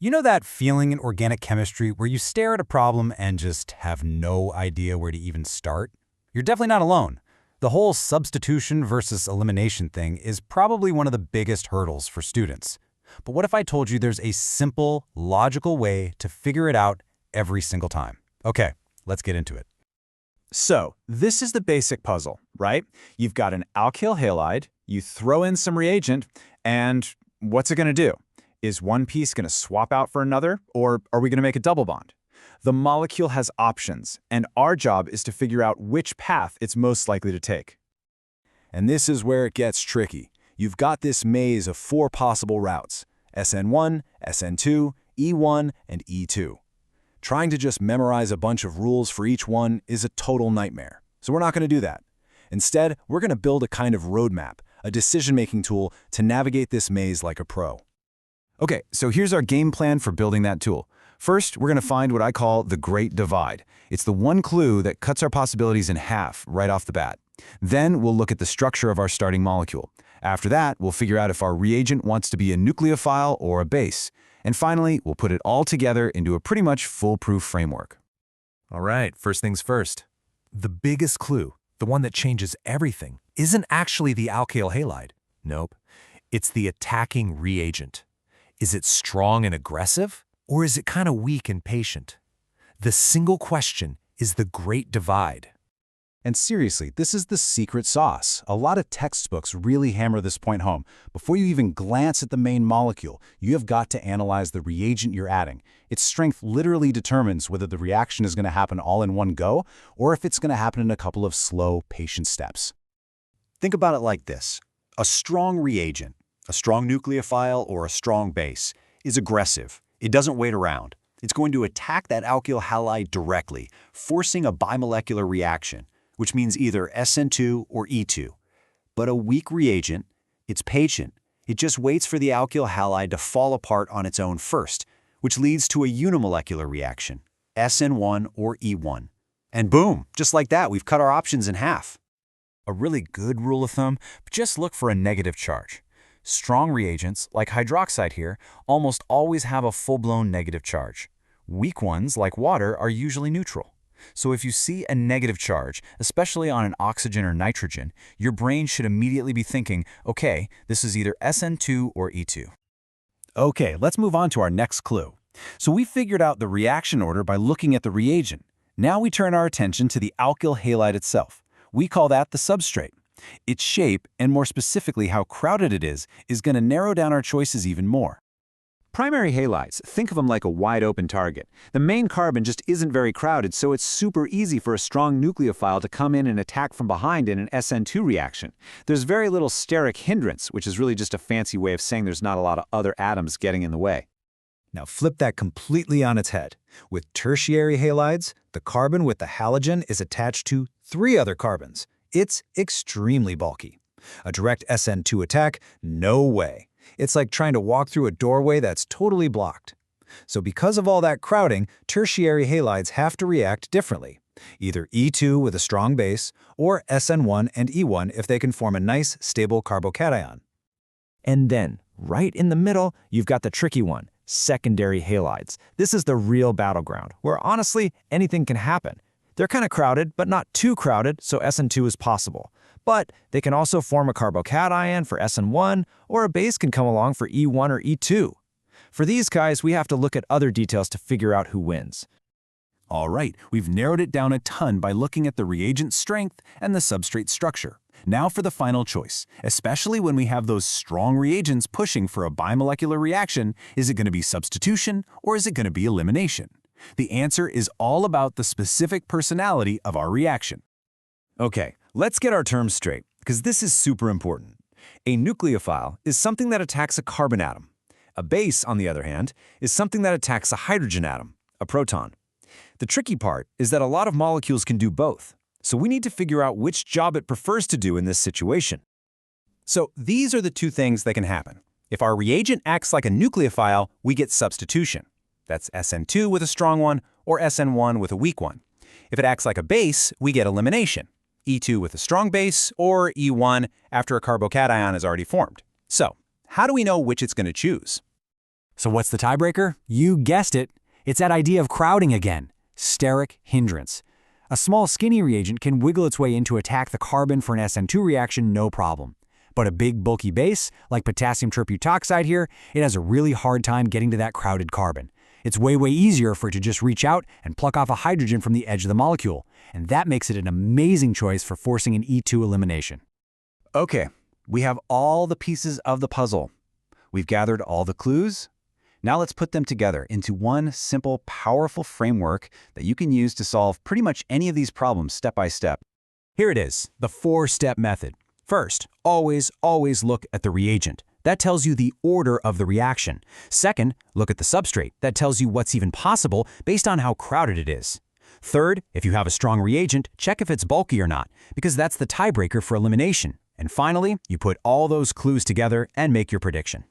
You know that feeling in organic chemistry where you stare at a problem and just have no idea where to even start? You're definitely not alone. The whole substitution versus elimination thing is probably one of the biggest hurdles for students. But what if I told you there's a simple, logical way to figure it out every single time? Okay, let's get into it. So, this is the basic puzzle, right? You've got an alkyl halide, you throw in some reagent, and what's it going to do? Is one piece going to swap out for another, or are we going to make a double bond? The molecule has options, and our job is to figure out which path it's most likely to take. And this is where it gets tricky. You've got this maze of 4 possible routes: SN1, SN2, E1, and E2. Trying to just memorize a bunch of rules for each one is a total nightmare. So we're not going to do that. Instead, we're going to build a kind of roadmap, a decision-making tool to navigate this maze like a pro. Okay, so here's our game plan for building that tool. First, we're going to find what I call the Great Divide. It's the one clue that cuts our possibilities in half right off the bat. Then we'll look at the structure of our starting molecule. After that, we'll figure out if our reagent wants to be a nucleophile or a base. And finally, we'll put it all together into a pretty much foolproof framework. All right, first things first. The biggest clue, the one that changes everything, isn't actually the alkyl halide. Nope. It's the attacking reagent. Is it strong and aggressive, or is it kind of weak and patient? The single question is the Great Divide. And seriously, this is the secret sauce. A lot of textbooks really hammer this point home. Before you even glance at the main molecule, you have got to analyze the reagent you're adding. Its strength literally determines whether the reaction is going to happen all in one go, or if it's going to happen in a couple of slow, patient steps. Think about it like this. A strong reagent, a strong nucleophile or a strong base, is aggressive. It doesn't wait around. It's going to attack that alkyl halide directly, forcing a bimolecular reaction, which means either SN2 or E2. But a weak reagent, it's patient. It just waits for the alkyl halide to fall apart on its own first, which leads to a unimolecular reaction, SN1 or E1. And boom, just like that, we've cut our options in half. A really good rule of thumb, just look for a negative charge. Strong reagents, like hydroxide here, almost always have a full-blown negative charge. Weak ones, like water, are usually neutral. So if you see a negative charge, especially on an oxygen or nitrogen, your brain should immediately be thinking, okay, this is either SN2 or E2. Okay, let's move on to our next clue. So we figured out the reaction order by looking at the reagent. Now we turn our attention to the alkyl halide itself. We call that the substrate. Its shape, and more specifically how crowded it is going to narrow down our choices even more. Primary halides, think of them like a wide-open target. The main carbon just isn't very crowded, so it's super easy for a strong nucleophile to come in and attack from behind in an SN2 reaction. There's very little steric hindrance, which is really just a fancy way of saying there's not a lot of other atoms getting in the way. Now flip that completely on its head. With tertiary halides, the carbon with the halogen is attached to 3 other carbons. It's extremely bulky. A direct SN2 attack? No way. It's like trying to walk through a doorway that's totally blocked. So because of all that crowding, tertiary halides have to react differently. Either E2 with a strong base, or SN1 and E1 if they can form a nice, stable carbocation. And then, right in the middle, you've got the tricky one, secondary halides. This is the real battleground, where honestly, anything can happen. They're kind of crowded, but not too crowded, so SN2 is possible. But they can also form a carbocation for SN1, or a base can come along for E1 or E2. For these guys, we have to look at other details to figure out who wins. All right, we've narrowed it down a ton by looking at the reagent strength and the substrate structure. Now for the final choice. Especially when we have those strong reagents pushing for a bimolecular reaction, is it going to be substitution or is it going to be elimination? The answer is all about the specific personality of our reaction. Okay, let's get our terms straight, because this is super important. A nucleophile is something that attacks a carbon atom. A base, on the other hand, is something that attacks a hydrogen atom, a proton. The tricky part is that a lot of molecules can do both, so we need to figure out which job it prefers to do in this situation. So these are the 2 things that can happen. If our reagent acts like a nucleophile, we get substitution. That's SN2 with a strong one, or SN1 with a weak one. If it acts like a base, we get elimination. E2 with a strong base, or E1 after a carbocation is already formed. So, how do we know which it's going to choose? So what's the tiebreaker? You guessed it. It's that idea of crowding again. Steric hindrance. A small skinny reagent can wiggle its way in to attack the carbon for an SN2 reaction no problem. But a big bulky base, like potassium terbutoxide here, it has a really hard time getting to that crowded carbon. It's way easier for it to just reach out and pluck off a hydrogen from the edge of the molecule, and that makes it an amazing choice for forcing an E2 elimination. Okay, we have all the pieces of the puzzle. We've gathered all the clues. Now let's put them together into one simple, powerful framework that you can use to solve pretty much any of these problems step by step. Here it is, the 4-step method. First, always look at the reagent. That tells you the order of the reaction. Second, look at the substrate. That tells you what's even possible based on how crowded it is. Third, if you have a strong reagent, check if it's bulky or not, because that's the tiebreaker for elimination. And finally, you put all those clues together and make your prediction.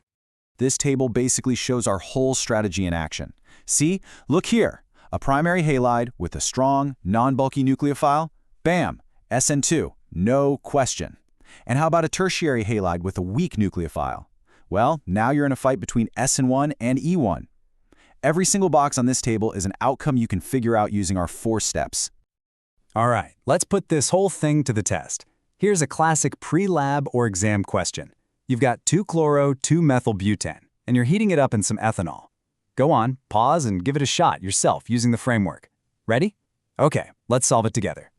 This table basically shows our whole strategy in action. See, look here, a primary halide with a strong, non-bulky nucleophile. Bam, SN2, no question. And how about a tertiary halide with a weak nucleophile? Well, now you're in a fight between SN1 and E1. Every single box on this table is an outcome you can figure out using our 4 steps. All right, let's put this whole thing to the test. Here's a classic pre-lab or exam question. You've got 2-chloro-2-methylbutane, and you're heating it up in some ethanol. Go on, pause and give it a shot yourself using the framework. Ready? Okay, let's solve it together.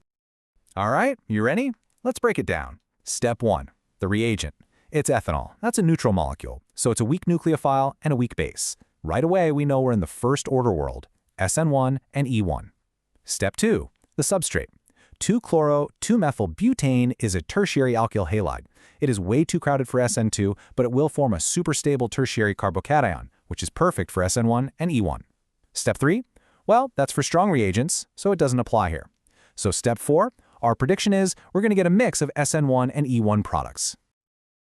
All right, you ready? Let's break it down. Step 1, the reagent. It's ethanol. That's a neutral molecule, so it's a weak nucleophile and a weak base. Right away, we know we're in the first order world, SN1 and E1. Step 2, the substrate. 2-chloro-2-methylbutane is a tertiary alkyl halide. It is way too crowded for SN2, but it will form a superstable tertiary carbocation, which is perfect for SN1 and E1. Step 3, well, that's for strong reagents, so it doesn't apply here. So step 4, our prediction is we're going to get a mix of SN1 and E1 products.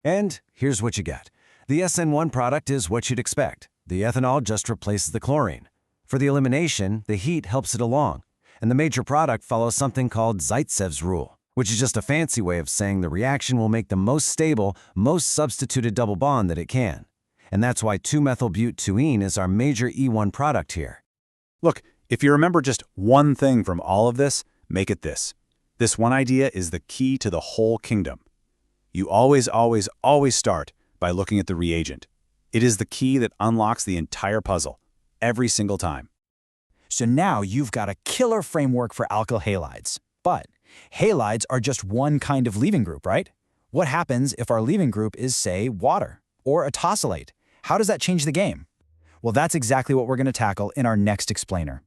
And here's what you get. The SN1 product is what you'd expect. The ethanol just replaces the chlorine. For the elimination, the heat helps it along. And the major product follows something called Zaitsev's rule, which is just a fancy way of saying the reaction will make the most stable, most substituted double bond that it can. And that's why 2-methylbutene is our major E1 product here. Look, if you remember just one thing from all of this, make it this. This one idea is the key to the whole kingdom. You always start by looking at the reagent. It is the key that unlocks the entire puzzle, every single time. So now you've got a killer framework for alkyl halides. But halides are just one kind of leaving group, right? What happens if our leaving group is, say, water or a tosylate? How does that change the game? Well, that's exactly what we're going to tackle in our next explainer.